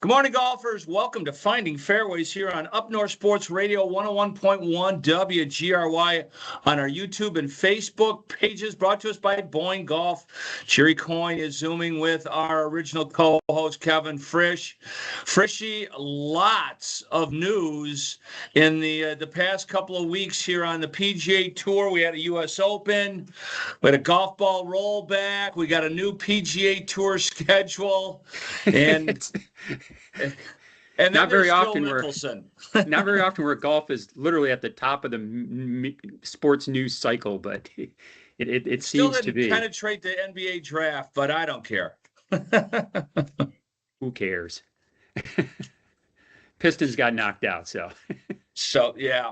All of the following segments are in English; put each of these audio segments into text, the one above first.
Good morning, golfers. Welcome to Finding Fairways here on Up North Sports Radio 101.1 WGRY on our YouTube and Facebook pages, brought to us by Boyne Golf. Jerry Coyne is Zooming with our original co-host, Kevin Frisch. Frishy, lots of news in the past couple of weeks here on the PGA Tour. We had a U.S. Open. We had a golf ball rollback. We got a new PGA Tour schedule. And... And not very often not very often where golf is literally at the top of the sports news cycle, but it seems to be. Still didn't penetrate the NBA draft, but I don't care. Who cares? Pistons got knocked out, so yeah.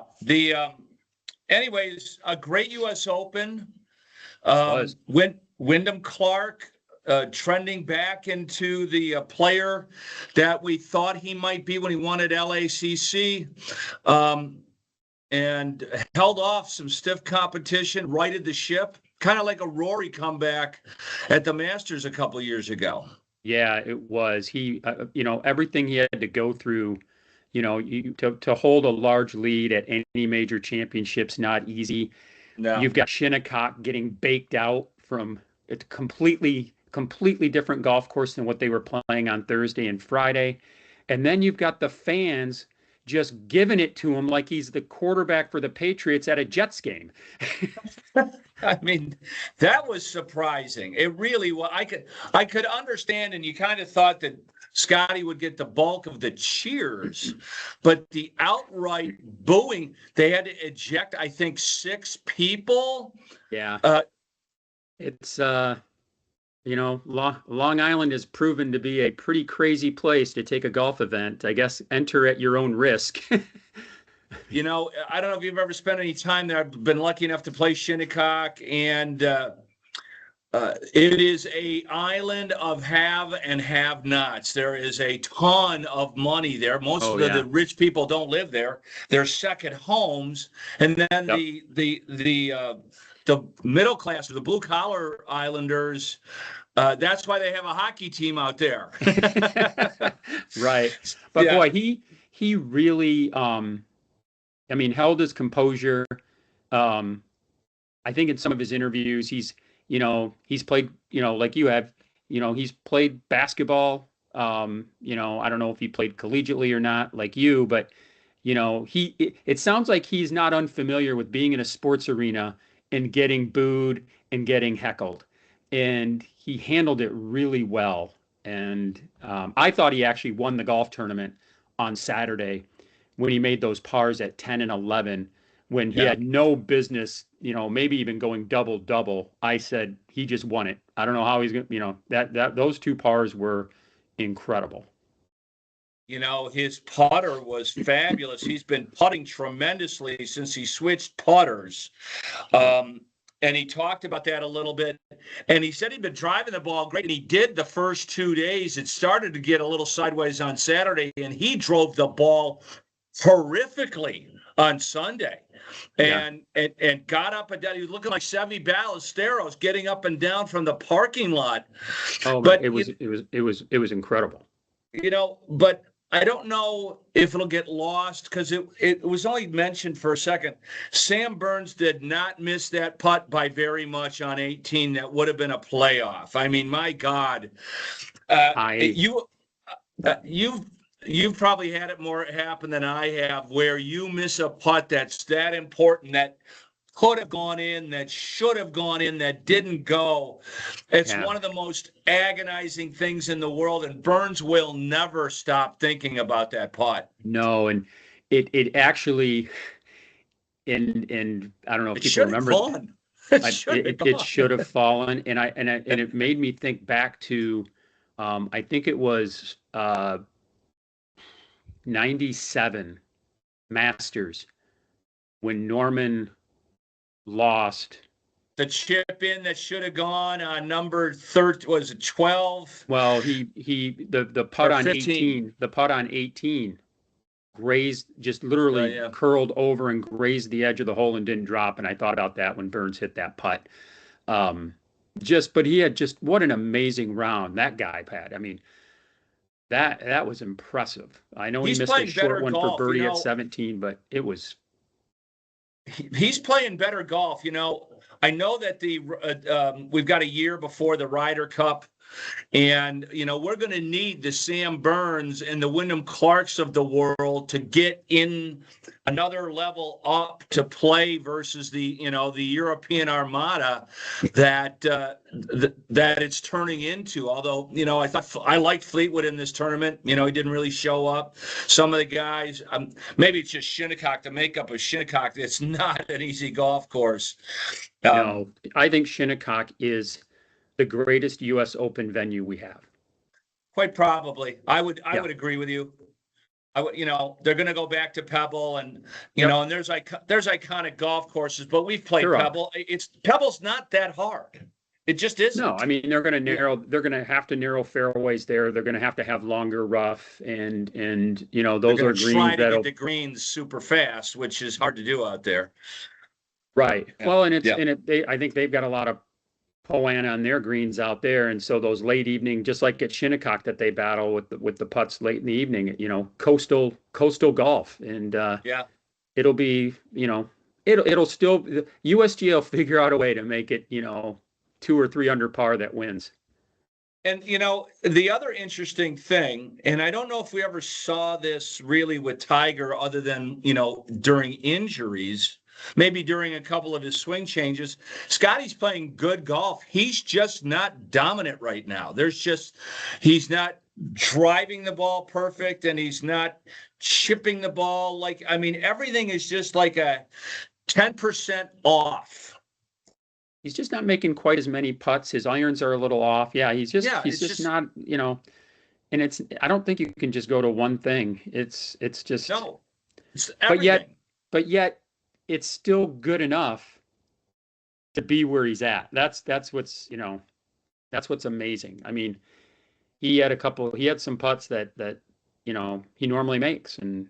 Anyways, a great U.S. Open. Wyndham Clark. Trending back into the player that we thought he might be when he won at LACC, and held off some stiff competition, righted the ship, kind of like a Rory comeback at the Masters a couple of years ago. Yeah, it was. He, everything he had to go through, to hold a large lead at any major championship's not easy. No. You've got Shinnecock getting baked out from a completely different golf course than what they were playing on Thursday and Friday. And then you've got the fans just giving it to him like he's the quarterback for the Patriots at a Jets game. I mean, that was surprising. It really was. I could understand, and you kind of thought that Scotty would get the bulk of the cheers, but the outright booing, they had to eject, I think, 6 people. Yeah. It's Long Island has proven to be a pretty crazy place to take a golf event. I guess enter at your own risk. I don't know if you've ever spent any time there. I've been lucky enough to play Shinnecock, and it is an island of have and have-nots. There is a ton of money there. Most of the rich people don't live there. They're second homes, and then the middle class or the blue collar islanders, that's why they have a hockey team out there. Right. But boy, he really, held his composure. I think in some of his interviews, he's played, like you have, he's played basketball. I don't know if he played collegiately or not like you, but, it sounds like he's not unfamiliar with being in a sports arena and getting booed and getting heckled. And he handled it really well. And I thought he actually won the golf tournament on Saturday when he made those pars at 10 and 11, when he had no business, maybe even going double-double. I said, he just won it. I don't know how he's going to, those 2 pars were incredible. His putter was fabulous. He's been putting tremendously since he switched putters. And he talked about that a little bit. And he said he'd been driving the ball great. And he did the first 2 days. It started to get a little sideways on Saturday. And he drove the ball horrifically on Sunday. And got up and down. He was looking like Sevy Ballesteros getting up and down from the parking lot. Oh, but it was incredible. But I don't know if it'll get lost because it was only mentioned for a second. Sam Burns did not miss that putt by very much on 18. That would have been a playoff. I mean, my God, you've probably had it more happen than I have, where you miss a putt that's that important, that could have gone in, that should have gone in, that didn't go. It's one of the most agonizing things in the world, and Burns will never stop thinking about that putt. No, and it actually, and I don't know if people remember, it should have fallen, and it made me think back to, I think it was 97 Masters when Norman lost the chip in that should have gone on number 13. Was it 12? Well, the putt on 18. The putt on 18 grazed, just literally curled over and grazed the edge of the hole and didn't drop. And I thought about that when Burns hit that putt. But he had what an amazing round that guy had. I mean, That was impressive. I know he He's missed a playing better short one for golf. birdie at 17, but it was. He's playing better golf. I know that we've got a year before the Ryder Cup. And, we're going to need the Sam Burns and the Wyndham Clarks of the world to get in another level up to play versus the European Armada that it's turning into. Although, I liked Fleetwood in this tournament. He didn't really show up. Some of the guys, maybe it's just Shinnecock, the makeup of Shinnecock. It's not an easy golf course. No, I think Shinnecock is the greatest U.S. Open venue we have. Quite probably. I would agree with you. They're going to go back to Pebble and, and there's iconic golf courses, but we've played Pebble. Pebble's not that hard. It just isn't. No, I mean, they're going to have to narrow fairways there. They're going to have longer rough and those are greens try to get the greens super fast, which is hard to do out there. Right. Yeah. Well, and I think they've got a lot of Poana on their greens out there, and so those late evening, just like at Shinnecock that they battle with the putts late in the evening, coastal golf, and it'll be it'll still USGA will figure out a way to make it 2 or 3 under par that wins. And the other interesting thing, and I don't know if we ever saw this really with Tiger, other than during injuries. Maybe during a couple of his swing changes, Scotty's playing good golf. He's just not dominant right now. He's not driving the ball perfect, and he's not chipping the ball. Everything is just like a 10% off. He's just not making quite as many putts. His irons are a little off. Yeah, he's just not, and I don't think you can just go to one thing. It's just, no, it's everything. But yet, it's still good enough to be where he's at. That's what's amazing. I mean, he had some putts that he normally makes, and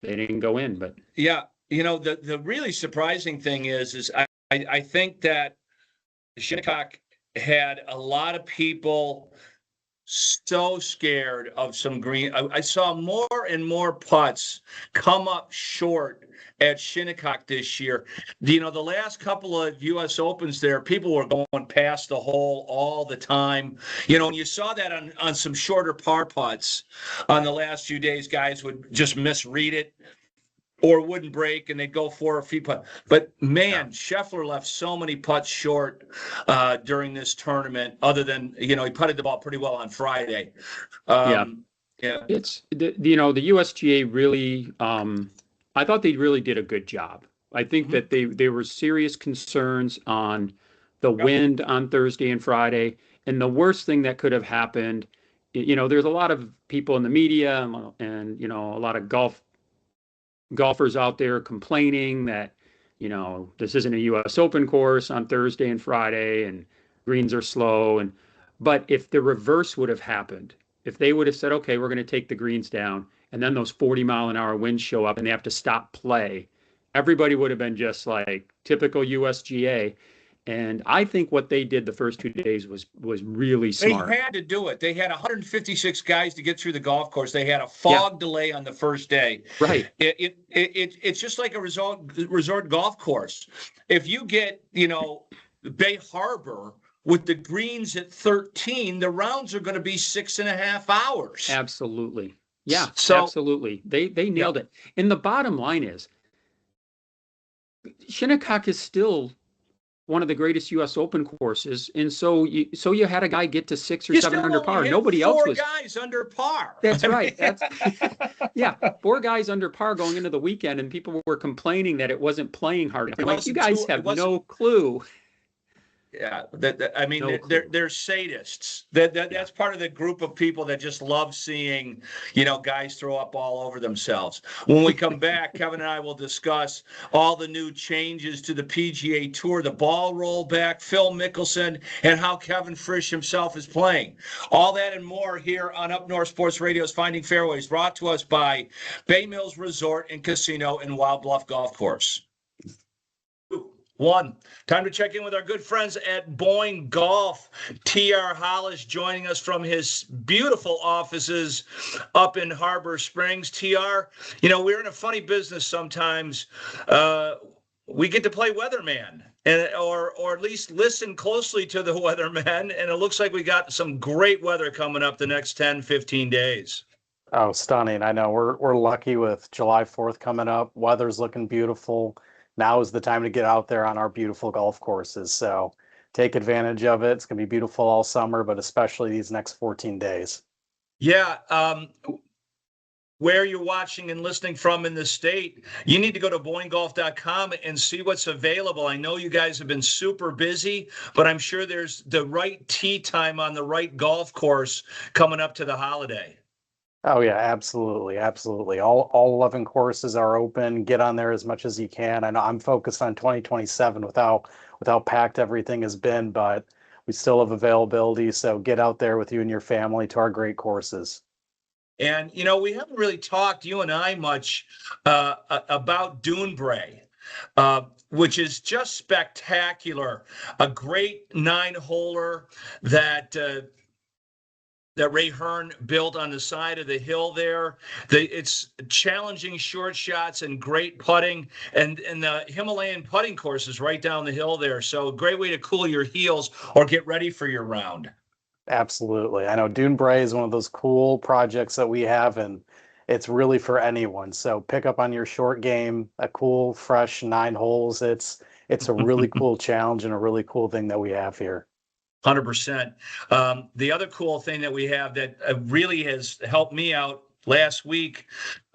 they didn't go in. But yeah, the really surprising thing is I think that Shinnecock had a lot of people so scared of some green. I saw more and more putts come up short at Shinnecock this year. The last couple of U.S. Opens there, people were going past the hole all the time. And you saw that on some shorter par putts on the last few days. Guys would just misread it or wouldn't break, and they'd go 4 feet putt. But man, Scheffler left so many putts short during this tournament. Other than he putted the ball pretty well on Friday. It's the USGA really. I thought they really did a good job. I think that there were serious concerns on the wind on Thursday and Friday, and the worst thing that could have happened. There's a lot of people in the media and a lot of golfers out there complaining that this isn't a U.S. Open course on Thursday and Friday and greens are slow, but if the reverse would have happened, if they would have said, okay, we're going to take the greens down, and then those 40-mile-an-hour winds show up and they have to stop play, everybody would have been just like typical USGA. And I think what they did the first 2 days was really smart. They had to do it. They had 156 guys to get through the golf course. They had a fog delay on the first day. Right. It's just like a resort golf course. If you get, Bay Harbor with the greens at 13, the rounds are going to be 6.5 hours. Absolutely. Yeah, absolutely. They nailed it. And the bottom line is, Shinnecock is still one of the greatest U.S. Open courses, and so you had a guy get to 6 or 7 under par. Nobody else was. 4 guys under par. That's right. 4 guys under par going into the weekend, and people were complaining that it wasn't playing hard enough. Like, you guys have no clue. Yeah, they're sadists. That's part of the group of people that just love seeing, guys throw up all over themselves. When we come back, Kevin and I will discuss all the new changes to the PGA Tour, the ball rollback, Phil Mickelson, and how Kevin Frisch himself is playing. All that and more here on Up North Sports Radio's Finding Fairways, brought to us by Bay Mills Resort and Casino and Wild Bluff Golf Course. One. Time to check in with our good friends at Boyne Golf. T.R. Hollis joining us from his beautiful offices up in Harbor Springs. T.R., we're in a funny business sometimes. We get to play weatherman, or at least listen closely to the weatherman, and it looks like we got some great weather coming up the next 10, 15 days. Oh, stunning. I know we're lucky with July 4th coming up. Weather's looking beautiful. Now is the time to get out there on our beautiful golf courses. So take advantage of it. It's going to be beautiful all summer, but especially these next 14 days. Yeah. Where you're watching and listening from in the state, you need to go to BoyneGolf.com and see what's available. I know you guys have been super busy, but I'm sure there's the right tee time on the right golf course coming up to the holiday. Oh yeah, absolutely. Absolutely. All 11 courses are open. Get on there as much as you can. I know I'm focused on 2027 with how packed everything has been, but we still have availability. So get out there with you and your family to our great courses. And, we haven't really talked, you and I, much about Dunebray, which is just spectacular. A great 9-holer that Ray Hearn built on the side of the hill there. It's challenging short shots and great putting, and the Himalayan putting course is right down the hill there. So a great way to cool your heels or get ready for your round. Absolutely. I know Dunebray is one of those cool projects that we have, and it's really for anyone. So pick up on your short game, a cool, fresh 9 holes. It's a really cool challenge and a really cool thing that we have here. 100%. The other cool thing that we have that really has helped me out last week,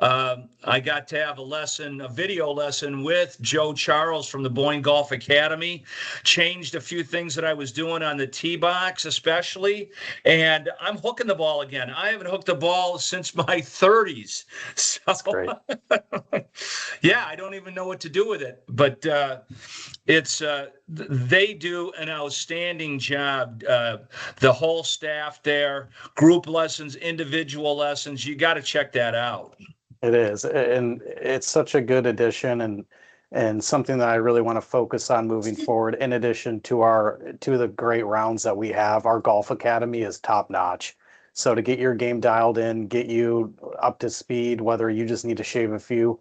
I got to have a video lesson with Joe Charles from the Boyne Golf Academy. Changed a few things that I was doing on the tee box, especially, and I'm hooking the ball again. I haven't hooked the ball since my 30s. So, that's great. Yeah, I don't even know what to do with it, but they do an outstanding job. The whole staff there, group lessons, individual lessons. You got to check that out. It is, and it's such a good addition and something that I really want to focus on moving forward. In addition to the great rounds that we have, our golf academy is top notch. So to get your game dialed in, get you up to speed, whether you just need to shave a few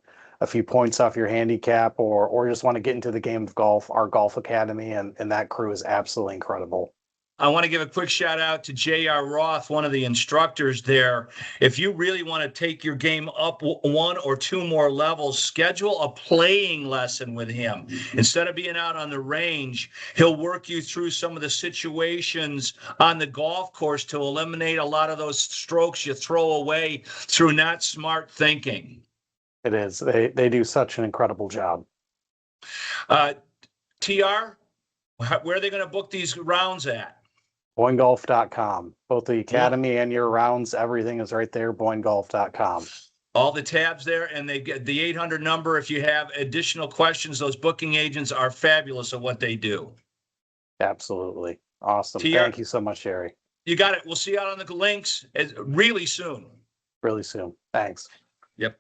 points off your handicap or just want to get into the game of golf, our golf academy and that crew is absolutely incredible. I want to give a quick shout out to J.R. Roth, one of the instructors there. If you really want to take your game up 1 or 2 more levels, schedule a playing lesson with him. Instead of being out on the range, he'll work you through some of the situations on the golf course to eliminate a lot of those strokes you throw away through not smart thinking. It is. They do such an incredible job. TR, where are they going to book these rounds at? BoyneGolf.com. Both the academy and your rounds, everything is right there, BoyneGolf.com. All the tabs there, and they get the 800 number if you have additional questions. Those booking agents are fabulous at what they do. Absolutely. Awesome. TR, thank you so much, Jerry. You got it. We'll see you out on the links really soon. Really soon. Thanks. Yep.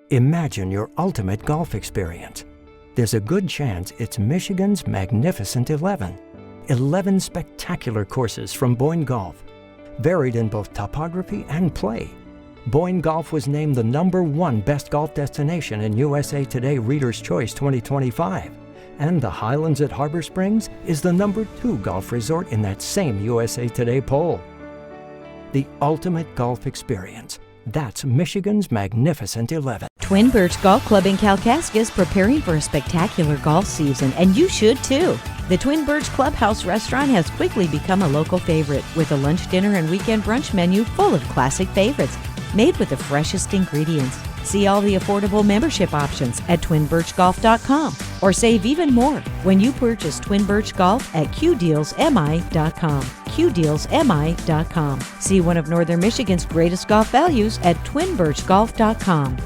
Imagine your ultimate golf experience. There's a good chance it's Michigan's Magnificent 11. 11 spectacular courses from Boyne Golf, varied in both topography and play. Boyne Golf was named the #1 best golf destination in USA Today Reader's Choice 2025. And the Highlands at Harbor Springs is the #2 golf resort in that same USA Today poll. The ultimate golf experience. That's Michigan's Magnificent 11. Twin Birch Golf Club in Kalkaska is preparing for a spectacular golf season, and you should too. The Twin Birch Clubhouse restaurant has quickly become a local favorite, with a lunch, dinner, and weekend brunch menu full of classic favorites, made with the freshest ingredients. See all the affordable membership options at twinbirchgolf.com, or save even more when you purchase Twin Birch Golf at qdealsmi.com. qdealsmi.com. See one of Northern Michigan's greatest golf values at twinbirchgolf.com.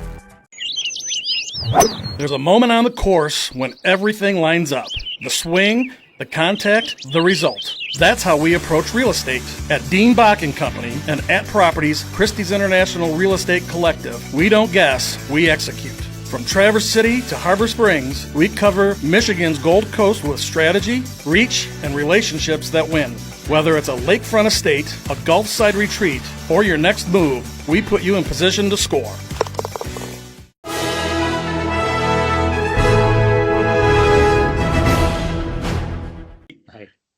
There's a moment on the course when everything lines up. The swing, The contact, the result. That's how we approach real estate. At Dean Bach and Company and at Properties, Christie's International Real Estate Collective, we don't guess, we execute. From Traverse City to Harbor Springs, we cover Michigan's Gold Coast with strategy, reach, and relationships that win. Whether it's a lakefront estate, a Gulfside retreat, or your next move, we put you in position to score.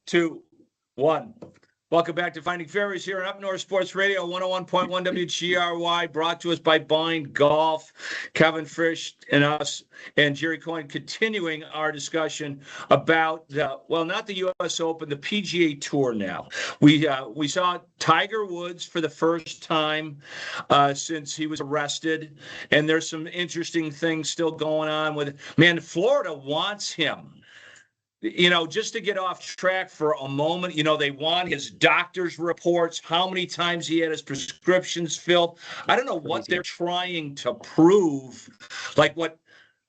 2, 1. Welcome back to Finding Fairways here on Up North Sports Radio 101.1 WGRY, brought to us by Boyne Golf. Kevin Frisch and us and Jerry Coyne continuing our discussion about, not the U.S. Open, the PGA Tour now. We saw Tiger Woods for the first time since he was arrested, and there's some interesting things still going on with, Florida wants him. Just to get off track for a moment, they want his doctor's reports, how many times he had his prescriptions filled. I don't know what they're trying to prove. Like what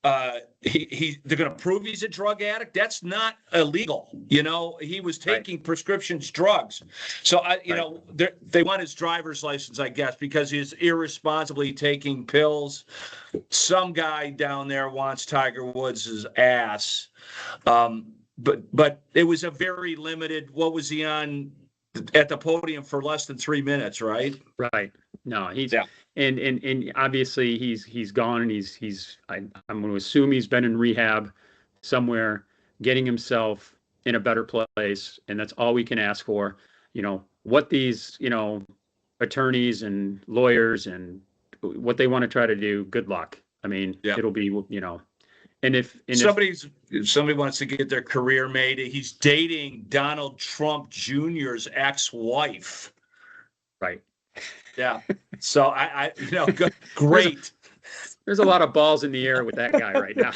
they're going to prove he's a drug addict. That's not illegal. He was taking prescriptions drugs. So, they want his driver's license, I guess, because he's irresponsibly taking pills. Some guy down there wants Tiger Woods' ass. But it was a very limited. What was he on at the podium for less than 3 minutes, right? Right. No, he's and obviously he's gone, and I'm going to assume he's been in rehab somewhere, getting himself in a better place, and that's all we can ask for. What these attorneys and lawyers and what they want to try to do. Good luck. It'll be And if somebody wants to get their career made, he's dating Donald Trump Jr.'s ex-wife. Right. Yeah. So great. There's a lot of balls in the air with that guy right now.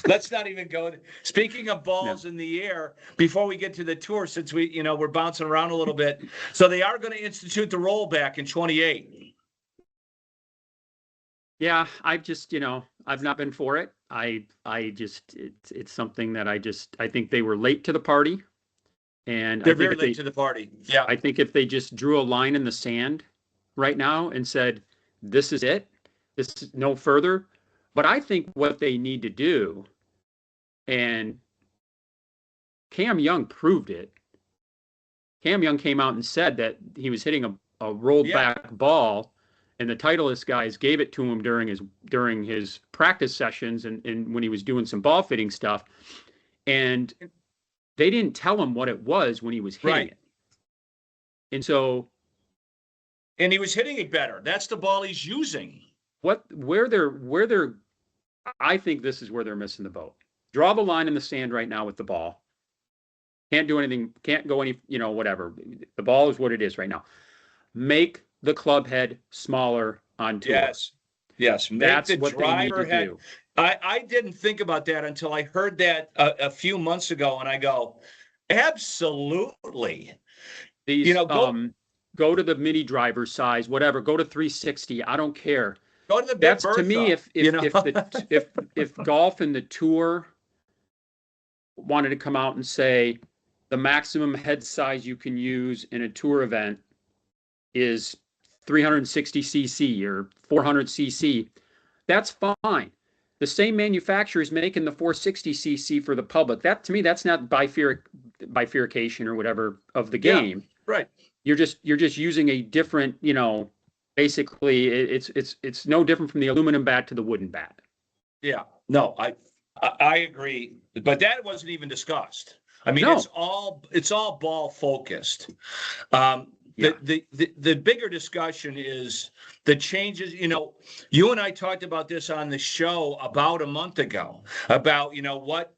Let's not even go. Speaking of balls in the air, before we get to the tour, since we're bouncing around a little bit, so they are going to institute the rollback in 28. Yeah, I've not been for it. It's something that I think they were late to the party, and they're very late to the party. Yeah, I think if they just drew a line in the sand right now and said, "This is it. This is no further." But I think what they need to do, and Cam Young proved it. Cam Young came out and said that he was hitting a rolled back ball. And the Titleist guys gave it to him during his practice sessions and when he was doing some ball fitting stuff. And they didn't tell him what it was when he was hitting it. And so. And he was hitting it better. That's the ball he's using. I think this is where they're missing the boat. Draw the line in the sand right now with the ball. Can't do anything. Can't go any, whatever. The ball is what it is right now. Make the club head smaller on tour. Yes. That's what they need to do. I didn't think about that until I heard that a few months ago, and I go, absolutely. These go to the mini driver size, whatever. Go to 360. I don't care. Go to the big That's Bertha, to me. If golf and the tour wanted to come out and say the maximum head size you can use in a tour event is 360 cc or 400 cc, that's fine. The same manufacturer is making the 460 cc for the public. That to me, that's not bifurcation or whatever of the game. Yeah, right. You're just using a different, basically it's no different from the aluminum bat to the wooden bat. Yeah. No, I agree, but that wasn't even discussed. No. It's all ball focused. The bigger discussion is the changes. You and I talked about this on the show about a month ago about, what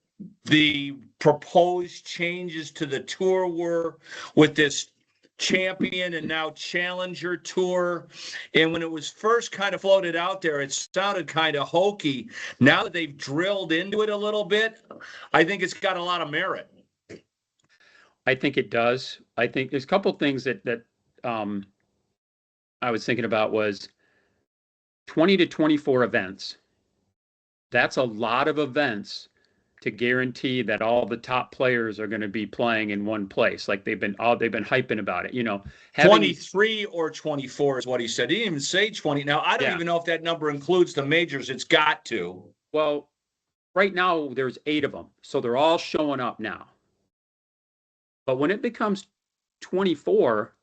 the proposed changes to the tour were with this champion and now challenger tour. And when it was first kind of floated out there, it sounded kind of hokey. Now that they've drilled into it a little bit, I think it's got a lot of merit. I think it does. I think there's a couple of things that I was thinking about was 20 to 24 events. That's a lot of events to guarantee that all the top players are going to be playing in one place. Like they've been hyping about it, 23 or 24 is what he said. He didn't even say 20. Now, I don't even know if that number includes the majors. It's got to. Well, right now there's 8 of them. So they're all showing up now. But when it becomes 24,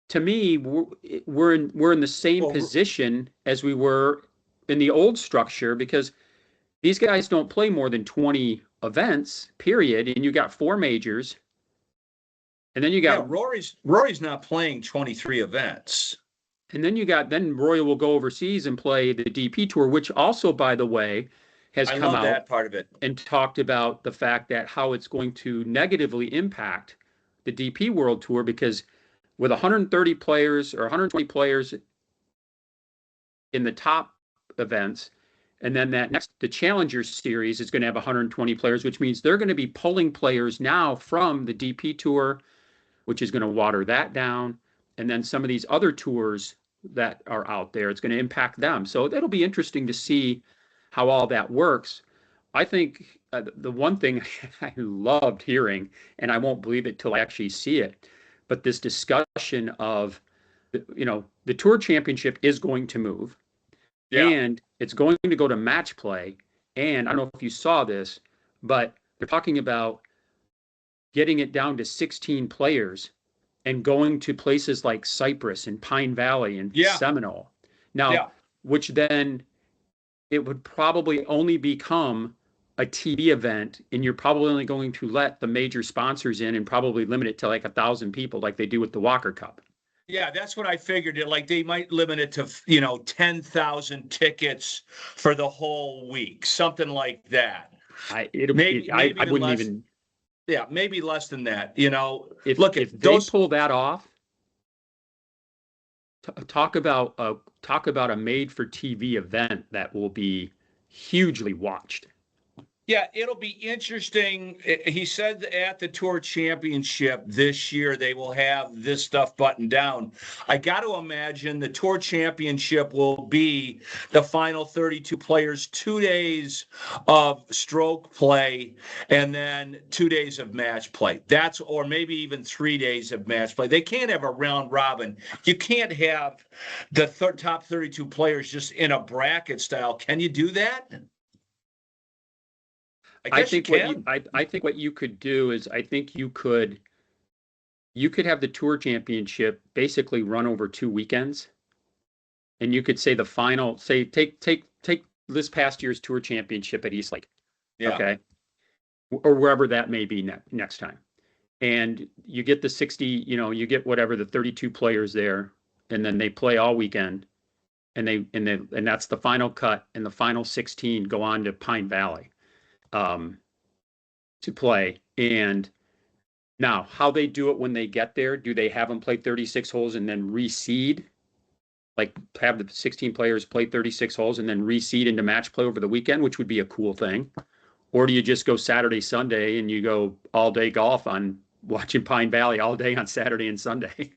to me, we're in the same position as we were in the old structure, because these guys don't play more than 20 events, period. And you got 4 majors. And then you got Rory's not playing 23 events. And then Rory will go overseas and play the DP Tour, which also, by the way, has come out that part of it and talked about the fact that how it's going to negatively impact the DP World Tour, because with 130 players or 120 players in the top events, and then the Challenger Series is going to have 120 players, which means they're going to be pulling players now from the DP Tour, which is going to water that down. And then some of these other tours that are out there, it's going to impact them. So that'll be interesting to see how all that works. I think the one thing I loved hearing, and I won't believe it till I actually see it, but this discussion of, the Tour Championship is going to move. Yeah. And it's going to go to match play. And I don't know if you saw this, but they're talking about getting it down to 16 players and going to places like Cypress and Pine Valley and Seminole. Now, which then it would probably only become a TV event, and you're probably only going to let the major sponsors in and probably limit it to like 1,000 people like they do with the Walker Cup. Yeah, that's what I figured. Like they might limit it to, 10,000 tickets for the whole week, something like that. I wouldn't less, even. Yeah, maybe less than that. If they pull that off, talk about a made-for-TV event that will be hugely watched. Yeah, it'll be interesting. He said at the Tour Championship this year, they will have this stuff buttoned down. I got to imagine the Tour Championship will be the final 32 players, 2 days of stroke play, and then 2 days of match play. Or maybe even 3 days of match play. They can't have a round robin. You can't have the top 32 players just in a bracket style. Can you do that? I think what you could do is you could have the Tour Championship basically run over 2 weekends, and you could say the final, take this past year's Tour Championship at East Lake, okay, or wherever that may be next time, and you get the 60, you get whatever the 32 players there, and then they play all weekend, and that's the final cut, and the final 16 go on to Pine Valley to play. And now how they do it when they get there, do they have them play 36 holes and then reseed, like have the 16 players play 36 holes and then reseed into match play over the weekend, which would be a cool thing? Or do you just go Saturday, Sunday, and you go all day golf on watching Pine Valley all day on Saturday and Sunday?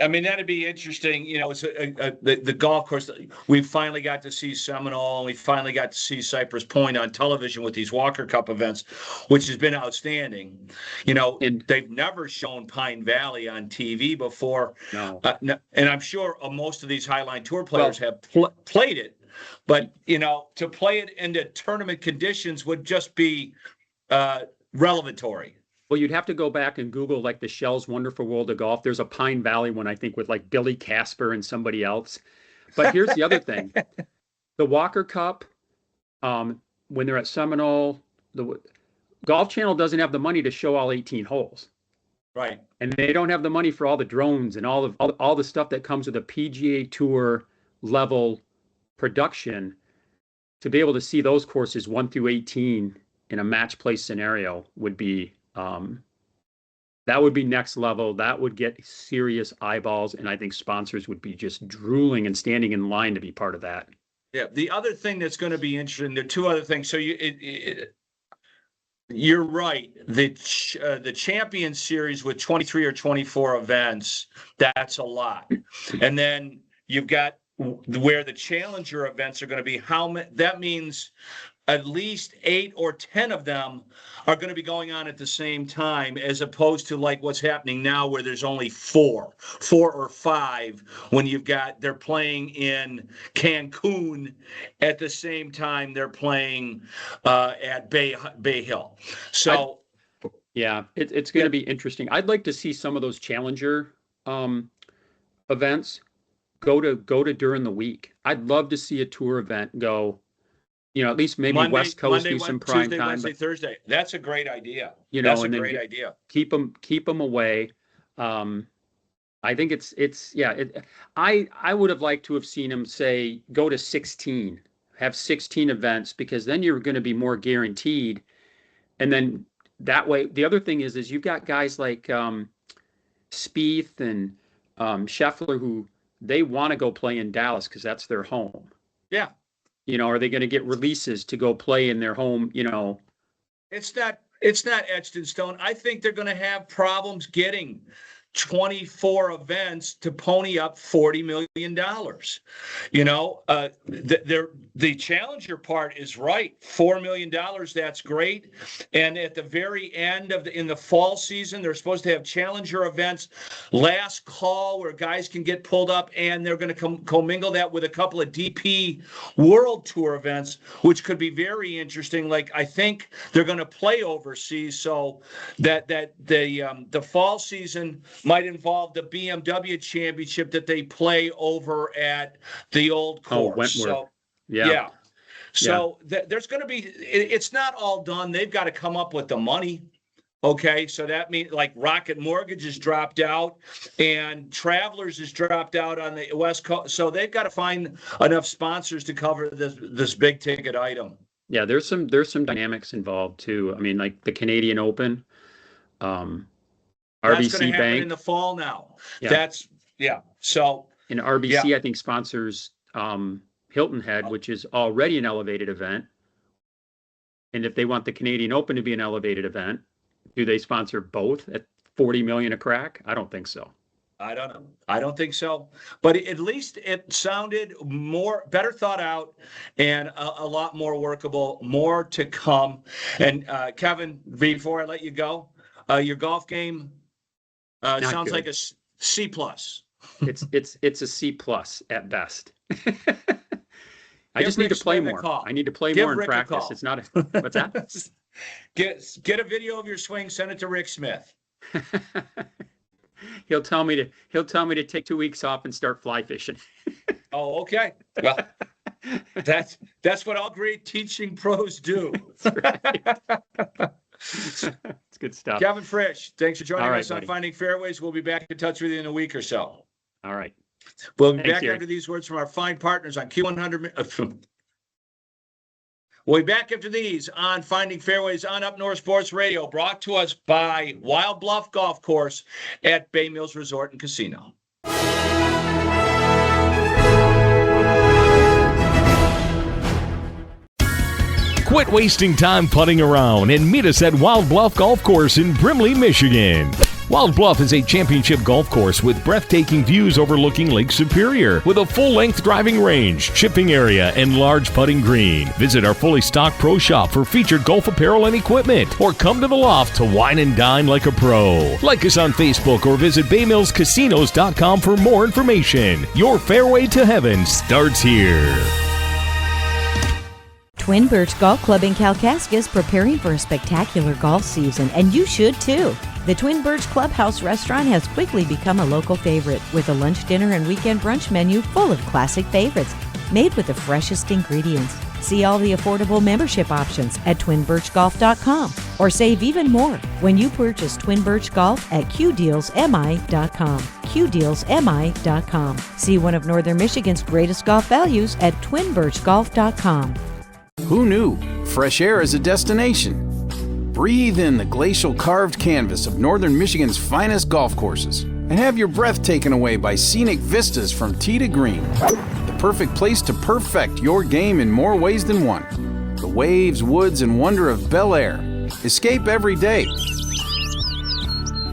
I mean, that'd be interesting. It's the golf course. We finally got to see Seminole, and we finally got to see Cypress Point on television with these Walker Cup events, which has been outstanding. And they've never shown Pine Valley on TV before. No. And I'm sure most of these Highline Tour players have played it. But, to play it into tournament conditions would just be revelatory. Well, you'd have to go back and Google like the Shell's Wonderful World of Golf. There's a Pine Valley one, I think, with like Billy Casper and somebody else. But here's the other thing. The Walker Cup, when they're at Seminole, the Golf Channel doesn't have the money to show all 18 holes. Right. And they don't have the money for all the drones and all the stuff that comes with a PGA Tour level production. To be able to see those courses 1 through 18 in a match play scenario would be that would be next level. That would get serious eyeballs, and I think sponsors would be just drooling and standing in line to be part of that. Yeah. The other thing that's going to be interesting, there are 2 other things. So you're right. The Champion Series with 23 or 24 events, that's a lot. And then you've got where the Challenger events are going to be. That means at least 8 or 10 of them are going to be going on at the same time, as opposed to like what's happening now where there's only 4 or 5 when they're playing in Cancun at the same time they're playing at Bay Hill. So it's going to be interesting. I'd like to see some of those challenger events go to during the week. I'd love to see a tour event go, at least maybe Monday, West Coast Monday, do some prime Tuesday, time. Wednesday, Thursday. That's a great idea. That's a great idea. Keep them away. I think I would have liked to have seen him say go to 16, have 16 events, because then you're going to be more guaranteed. And then that way, the other thing is you've got guys like Spieth and Scheffler who they want to go play in Dallas because that's their home. Yeah. Are they going to get releases to go play in their home? It's not etched in stone. I think they're going to have problems getting 24 events to pony up $40 million. The challenger part is right. $4 million, that's great. And at the very end in the fall season, they're supposed to have challenger events, last call, where guys can get pulled up, and they're going to commingle that with a couple of DP World Tour events, which could be very interesting. Like, I think they're going to play overseas, so that the fall season might involve the BMW Championship that they play over at the old course. Wentworth. So there's going to be, it's not all done. They've got to come up with the money. Okay, so that means like Rocket Mortgage has dropped out and Travelers has dropped out on the West Coast. So they've got to find enough sponsors to cover this big ticket item. Yeah, there's some dynamics involved too. I mean, like the Canadian Open. That's RBC going to happen Bank in the fall now. Yeah. So in RBC, I think sponsors Hilton Head, which is already an elevated event. And if they want the Canadian Open to be an elevated event, do they sponsor both at $40 million a crack? I don't think so. I don't know. I don't think so. But at least it sounded better thought out and a lot more workable, more to come. And Kevin, before I let you go, your golf game sounds like a C+. It's a C+ at best. I just need to play more. I need to play more in practice. It's not what's that? Get a video of your swing, send it to Rick Smith. He'll tell me to take 2 weeks off and start fly fishing. Oh, okay. Well, that's what all great teaching pros do. That's right. It's good stuff. Kevin Frisch, thanks for joining us on buddy. Finding Fairways. We'll be back in touch with you in a week or so. All right. We'll be back after these words from our fine partners on Q100. We'll be back after these on Finding Fairways on Up North Sports Radio, brought to us by Wild Bluff Golf Course at Bay Mills Resort and Casino. Quit wasting time putting around and meet us at Wild Bluff Golf Course in Brimley, Michigan. Wild Bluff is a championship golf course with breathtaking views overlooking Lake Superior, with a full-length driving range, chipping area, and large putting green. Visit our fully stocked pro shop for featured golf apparel and equipment, or come to the loft to wine and dine like a pro. Like us on Facebook or visit baymillscasinos.com for more information. Your fairway to heaven starts here. Twin Birch Golf Club in Kalkaska is preparing for a spectacular golf season, and you should too. The Twin Birch Clubhouse restaurant has quickly become a local favorite, with a lunch, dinner, and weekend brunch menu full of classic favorites, made with the freshest ingredients. See all the affordable membership options at twinbirchgolf.com, or save even more when you purchase Twin Birch Golf at qdealsmi.com. qdealsmi.com. See one of Northern Michigan's greatest golf values at twinbirchgolf.com. Who knew? Fresh air is a destination. Breathe in the glacial carved canvas of Northern Michigan's finest golf courses and have your breath taken away by scenic vistas from tee to green. The perfect place to perfect your game in more ways than one. The waves, woods, and wonder of Bel Air. Escape every day.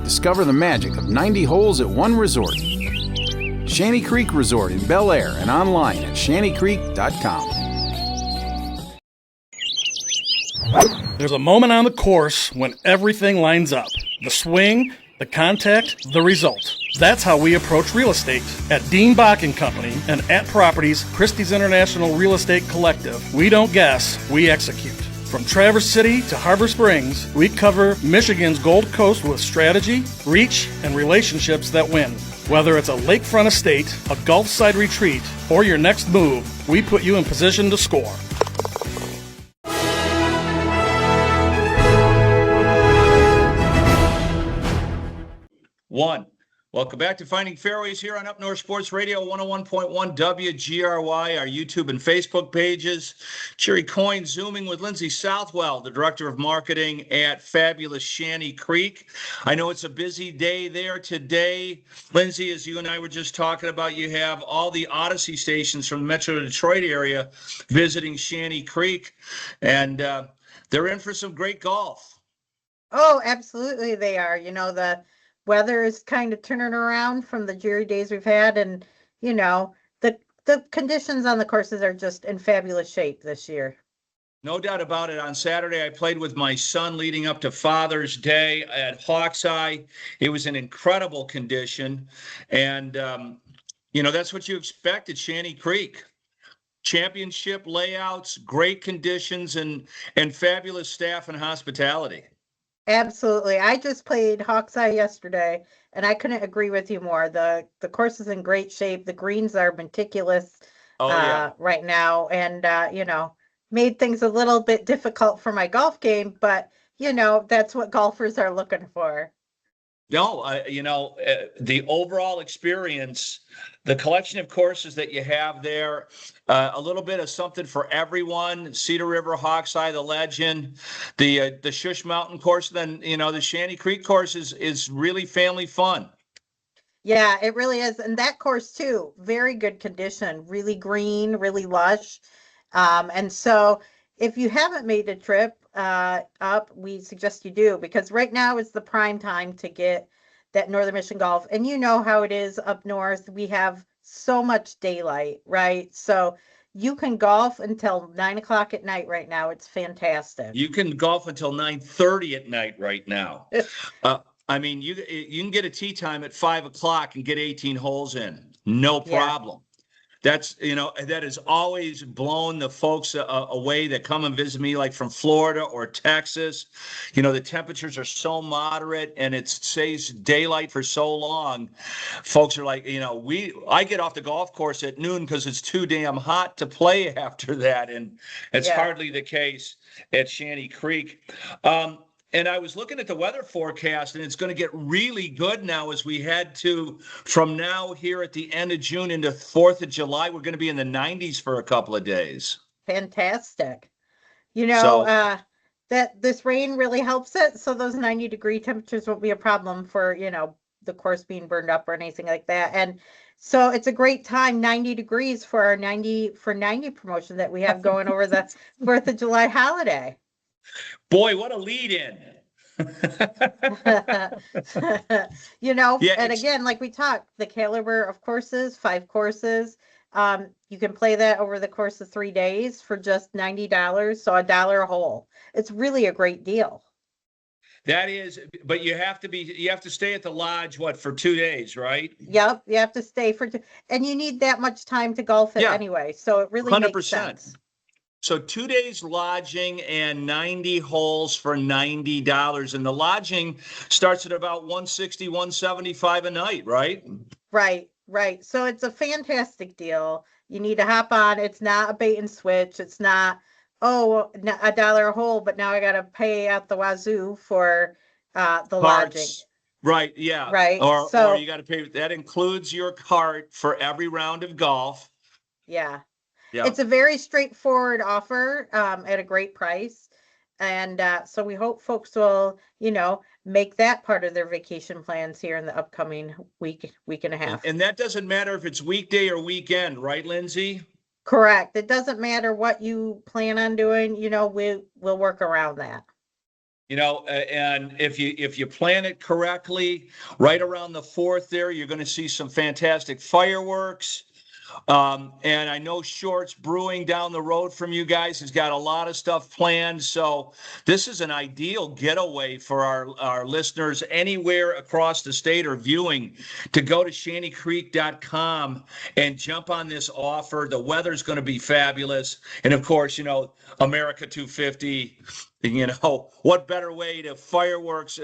Discover the magic of 90 holes at one resort. Shanty Creek Resort in Bel Air and online at shantycreek.com. There's a moment on the course when everything lines up. The swing, the contact, the result. That's how we approach real estate. At Dean Bach and Company and at Properties, Christie's International Real Estate Collective, we don't guess, we execute. From Traverse City to Harbor Springs, we cover Michigan's Gold Coast with strategy, reach, and relationships that win. Whether it's a lakefront estate, a Gulf side retreat, or your next move, we put you in position to score. One. Welcome back to Finding Fairways here on Up North Sports Radio 101.1 WGRY, our YouTube and Facebook pages. Cherry Coyne Zooming with Lindsay Southwell, the Director of Marketing at fabulous Shanty Creek. I know it's a busy day there today. Lindsay, as you and I were just talking about, you have all the Odyssey stations from the Metro Detroit area visiting Shanty Creek, and they're in for some great golf. Oh, absolutely they are. You know, the weather is kind of turning around from the dreary days we've had, and you know the conditions on the courses are just in fabulous shape this year. No doubt about it. On Saturday, I played with my son leading up to Father's Day at Hawkeye. It was an incredible condition, and that's what you expect at Shanty Creek. Championship layouts, great conditions, and fabulous staff and hospitality. Absolutely. I just played Hawkeye yesterday, and I couldn't agree with you more. The course is in great shape. The greens are meticulous right now, and made things a little bit difficult for my golf game, but that's what golfers are looking for. No, the overall experience, the collection of courses that you have there, a little bit of something for everyone. Cedar River, Hawkeye, the Legend, the Shush Mountain course, then the Shanty Creek course is really family fun. Yeah, it really is, and that course too, very good condition, really green, really lush, and so if you haven't made a trip up, we suggest you do, because right now is the prime time to get that Northern Michigan golf. And you know how it is up north. We have so much daylight, right? So you can golf until 9 o'clock at night right now. It's fantastic. You can golf until 9:30 at night right now. You can get a tee time at 5 o'clock and get 18 holes in. No problem. Yeah. That has always blown the folks away that come and visit me, like from Florida or Texas. The temperatures are so moderate and it stays daylight for so long. Folks are like, I get off the golf course at noon because it's too damn hot to play after that. And it's hardly the case at Shanty Creek. And I was looking at the weather forecast, and it's going to get really good now as we head from now here at the end of June into 4th of July. We're going to be in the 90s for a couple of days. Fantastic. That this rain really helps it. So those 90-degree temperatures won't be a problem for, the course being burned up or anything like that. And so it's a great time, 90 degrees for our 90 promotion that we have going over the 4th of July holiday. Boy, what a lead in. And again, like we talked, the caliber of courses, 5 courses. You can play that over the course of 3 days for just $90, so $1 a hole. It's really a great deal. That is, but you have to stay at the lodge, for 2 days, right? Yep, you have to stay and you need that much time to golf it anyway, so it really 100%. Makes sense. So 2 days lodging and 90 holes for $90. And the lodging starts at about $160, $175 a night, right? Right. So it's a fantastic deal. You need to hop on. It's not a bait and switch. It's not, $1 a hole, but now I got to pay out the wazoo for the lodging. Right, yeah. Right. Or you got to pay. That includes your cart for every round of golf. Yeah. Yeah. It's a very straightforward offer at a great price. And so we hope folks will, make that part of their vacation plans here in the upcoming week and a half. And that doesn't matter if it's weekday or weekend, right, Lindsay? Correct. It doesn't matter what you plan on doing, we'll work around that. And if you plan it correctly, right around the 4th there, you're going to see some fantastic fireworks. And I know Shorts Brewing down the road from you guys has got a lot of stuff planned. So this is an ideal getaway for our listeners anywhere across the state or viewing to go to shantycreek.com and jump on this offer. The weather's going to be fabulous. And of course, America 250, what better way to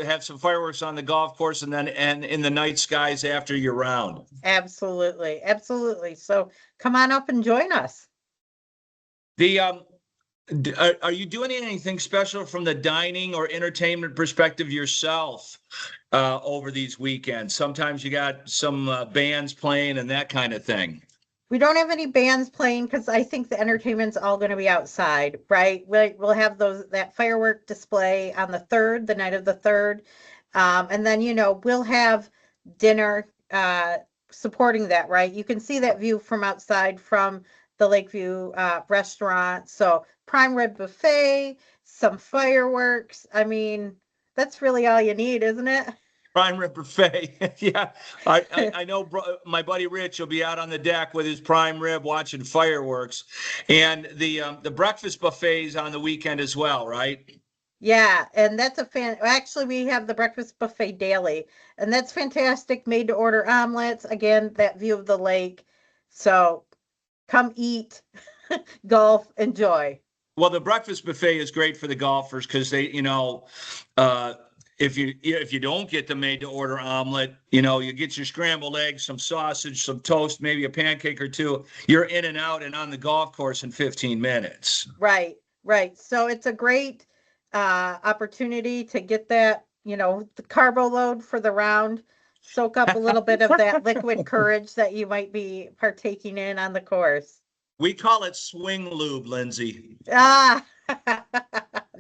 have some fireworks on the golf course and then in the night skies after your round. Absolutely. Absolutely. So come on up and join us. Are you doing anything special from the dining or entertainment perspective yourself over these weekends? Sometimes you got some bands playing and that kind of thing. We don't have any bands playing because I think the entertainment's all going to be outside, right? We'll have that firework display on the 3rd, the night of the 3rd. And then, we'll have dinner supporting that, right? You can see that view from outside from the Lakeview restaurant. So prime rib buffet, some fireworks. I mean, that's really all you need, isn't it? Prime rib buffet. Yeah, I know my buddy Rich will be out on the deck with his prime rib watching fireworks, and the breakfast buffets on the weekend as well, right? Yeah, and that's actually we have the breakfast buffet daily, and that's fantastic. Made to order omelets. Again, that view of the lake. So come eat, golf, enjoy. Well, the breakfast buffet is great for the golfers because they, if you don't get the made to order omelet, you get your scrambled eggs, some sausage, some toast, maybe a pancake or two. You're in and out and on the golf course in 15 minutes. Right. So it's a great opportunity to get that, the carbo load for the round, soak up a little bit of that liquid courage that you might be partaking in on the course. We call it swing lube, Lindsay. Ah,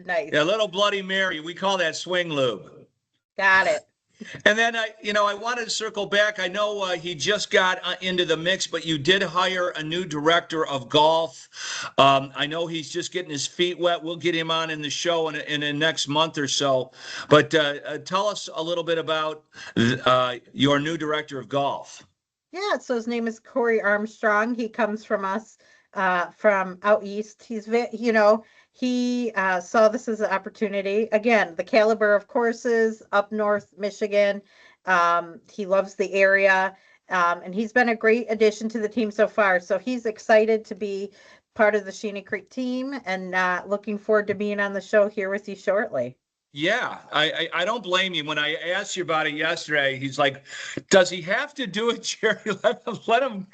nice. A little Bloody Mary. We call that swing lube. Got it. And then I wanted to circle back. I know he just got into the mix, but you did hire a new director of golf. I know he's just getting his feet wet. We'll get him on in the show in the next month or so. But tell us a little bit about your new director of golf. Yeah, so his name is Corey Armstrong. He comes from us from out east. He saw this as an opportunity. Again, the caliber of courses up north Michigan. He loves the area, and he's been a great addition to the team so far. So he's excited to be part of the Shanty Creek team and looking forward to being on the show here with you shortly. Yeah, I don't blame you. When I asked you about it yesterday, he's like, does he have to do it, Jerry? Let him,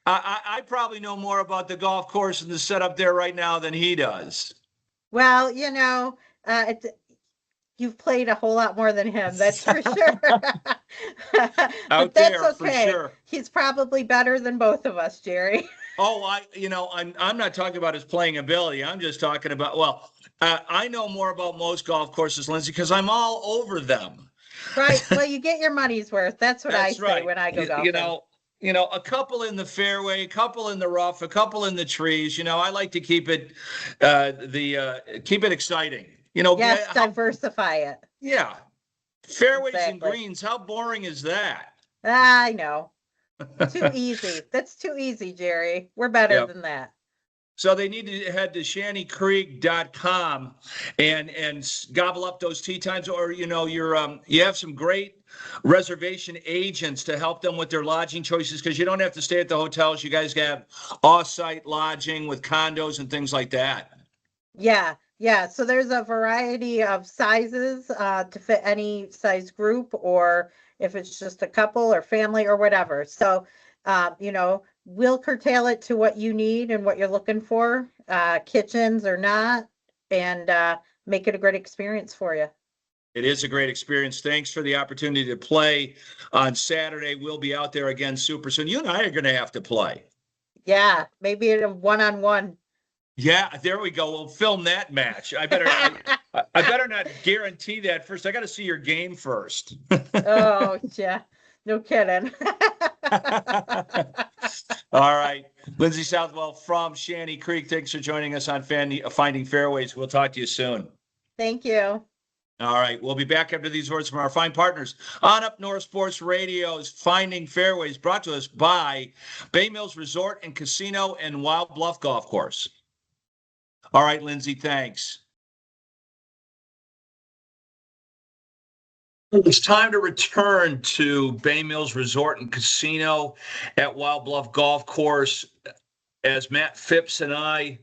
I probably know more about the golf course and the setup there right now than he does. Well, you've played a whole lot more than him, that's for sure. But that's okay. For sure. He's probably better than both of us, Jerry. Oh, I'm not talking about his playing ability. I'm just talking about, I know more about most golf courses, Lindsay, because I'm all over them. Right. Well, you get your money's worth. That's what I say when I go golfing. A couple in the fairway, a couple in the rough, a couple in the trees. I like to keep it keep it exciting. Yes, diversify it. Yeah. Fairways and greens. How boring is that? I know. Too easy. That's too easy, Jerry. We're better than that. So they need to head to shantycreek.com and gobble up those tee times, or you have some great reservation agents to help them with their lodging choices, because you don't have to stay at the hotels. You guys have off-site lodging with condos and things like that. Yeah. So there's a variety of sizes to fit any size group, or if it's just a couple or family or whatever. So, we'll curtail it to what you need and what you're looking for, kitchens or not, and make it a great experience for you. It is a great experience. Thanks for the opportunity to play on Saturday. We'll be out there again super soon. You and I are going to have to play. Yeah, maybe a one-on-one. Yeah, there we go. We'll film that match. I better not guarantee that first. I got to see your game first. Oh, yeah. No kidding. All right. Lindsay Southwell from Shanty Creek. Thanks for joining us on Finding Fairways. We'll talk to you soon. Thank you. All right, we'll be back after these words from our fine partners on Up North Sports Radio's Finding Fairways, brought to us by Bay Mills Resort and Casino and Wild Bluff Golf Course. All right, Lindsay, thanks. It's time to return to Bay Mills Resort and Casino at Wild Bluff Golf Course as Matt Phipps and I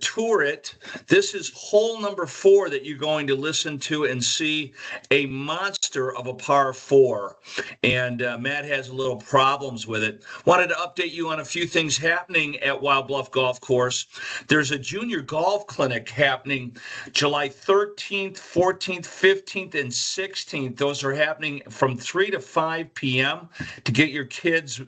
tour it. This is hole number 4 that you're going to listen to and see a monster of a par 4. And Matt has a little problems with it. Wanted to update you on a few things happening at Wild Bluff Golf Course. There's a junior golf clinic happening July 13th, 14th, 15th, and 16th. Those are happening from 3 to 5 p.m. to get your kids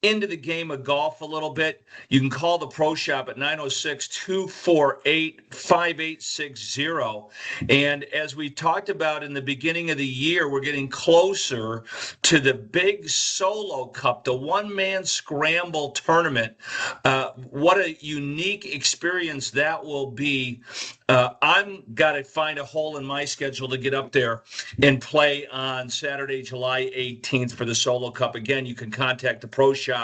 into the game of golf a little bit. You can call the Pro Shop at 906-248-5860. And as we talked about in the beginning of the year, we're getting closer to the big Solo Cup, the one-man scramble tournament. What a unique experience that will be. I'm got to find a hole in my schedule to get up there and play on Saturday, July 18th for the Solo Cup. Again, you can contact the Pro Shop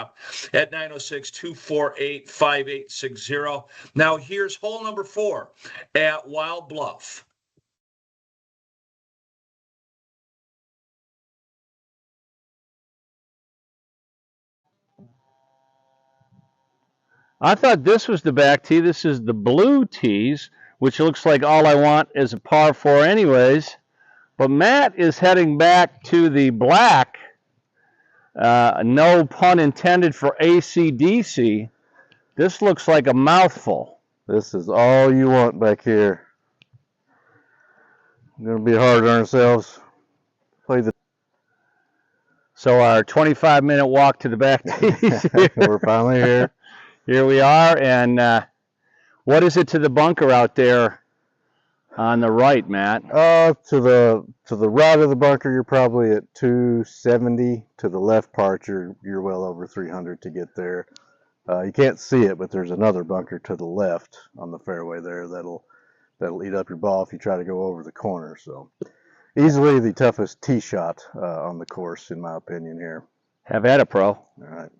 at 906-248-5860. Now, here's hole number 4 at Wild Bluff. I thought this was the back tee. This is the blue tees, which looks like all I want is a par 4 anyways. But Matt is heading back to the black. No pun intended for AC/DC. This looks like a mouthful. This is all you want back here. It's going to be hard on ourselves. So our 25-minute walk to the back tees. We're finally here. Here we are, and what is it to the bunker out there on the right, Matt? To the right of the bunker, you're probably at 270. To the left part, you're well over 300 to get there. You can't see it, but there's another bunker to the left on the fairway there that'll eat up your ball if you try to go over the corner. So easily the toughest tee shot on the course, in my opinion. Here. Have at it, pro. All right.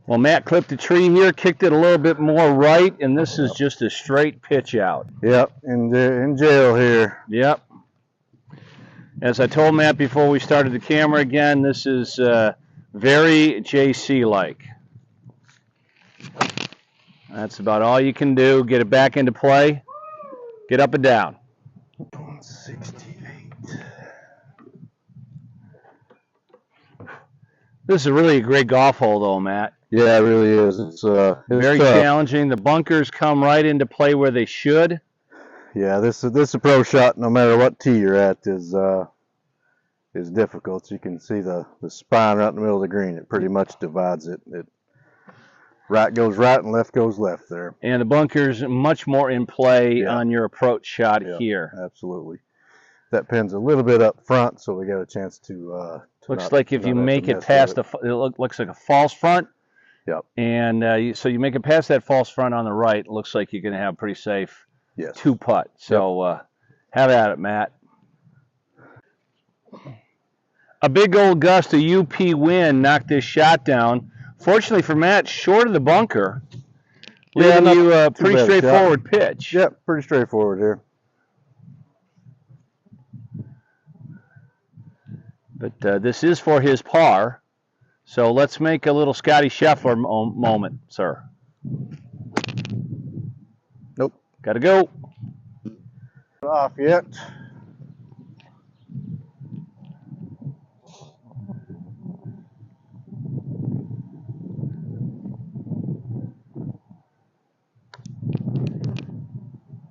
Well, Matt clipped the tree here, kicked it a little bit more right, and this is just a straight pitch out. Yep, in jail here. Yep. As I told Matt before we started the camera again, this is very JC-like. That's about all you can do. Get it back into play. Get up and down. 168. This is really a great golf hole, though, Matt. Yeah, it really is. It's very tough. challenging. The bunkers come right into play where they should. Yeah, this is a pro shot. No matter what tee you're at, is difficult. You can see the spine right in the middle of the green. It pretty much divides it. Right goes right and left goes left there. And the bunker's much more in play on your approach shot here. Absolutely. That pin's a little bit up front, so we got a chance to. Looks like if you make it past it looks like a false front. Yep. And so you make it past that false front on the right, it looks like you're going to have a pretty safe 2-putt. So have at it, Matt. A big old gust of UP wind knocked this shot down. Fortunately for Matt, short of the bunker, leaving you a pretty straightforward pitch. Yep, pretty straightforward here. But this is for his par. So let's make a little Scotty Scheffler moment, sir. Nope. Got to go. Off yet.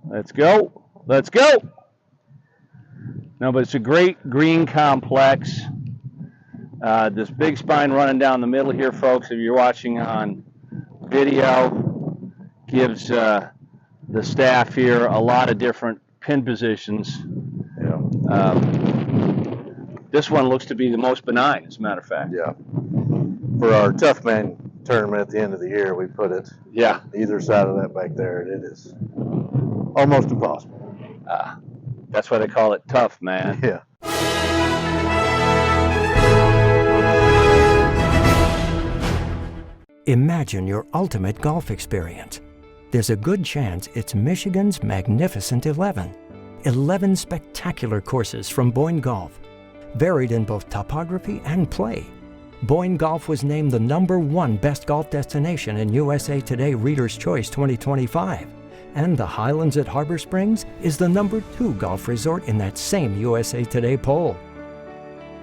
Let's go. Let's go. No, but it's a great green complex. This big spine running down the middle here, folks, if you're watching on video, gives the staff here a lot of different pin positions. Yeah. This one looks to be the most benign, as a matter of fact. Yeah. For our Tough Man tournament at the end of the year, we put it either side of that back there, and it is almost impossible. That's why they call it tough, man. Yeah. Imagine your ultimate golf experience. There's a good chance it's Michigan's Magnificent 11. 11 spectacular courses from Boyne Golf, varied in both topography and play. Boyne Golf was named the #1 best golf destination in USA Today Reader's Choice 2025. And the Highlands at Harbor Springs is the #2 golf resort in that same USA Today poll.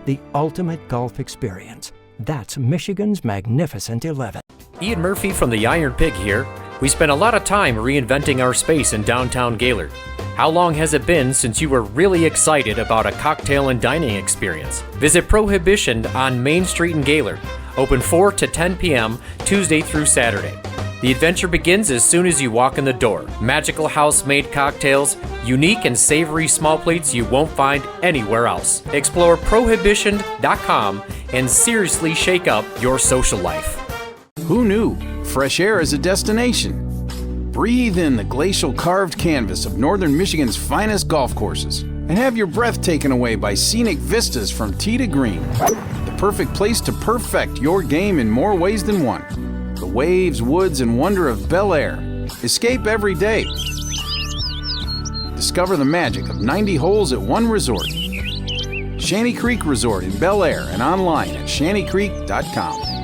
The ultimate golf experience. That's Michigan's Magnificent 11. Ian Murphy from the Iron Pig here. We spent a lot of time reinventing our space in downtown Gaylord. How long has it been since you were really excited about a cocktail and dining experience? Visit Prohibition on Main Street in Gaylord. Open 4 to 10 p.m. Tuesday through Saturday. The adventure begins as soon as you walk in the door. Magical house-made cocktails, unique and savory small plates you won't find anywhere else. Explore Prohibition.com and seriously shake up your social life. Who knew? Fresh air is a destination. Breathe in the glacial carved canvas of northern Michigan's finest golf courses and have your breath taken away by scenic vistas from tee to green. The perfect place to perfect your game in more ways than one. The waves, woods, and wonder of Bel Air. Escape every day. Discover the magic of 90 holes at one resort. Shanty Creek Resort in Bel Air and online at shantycreek.com.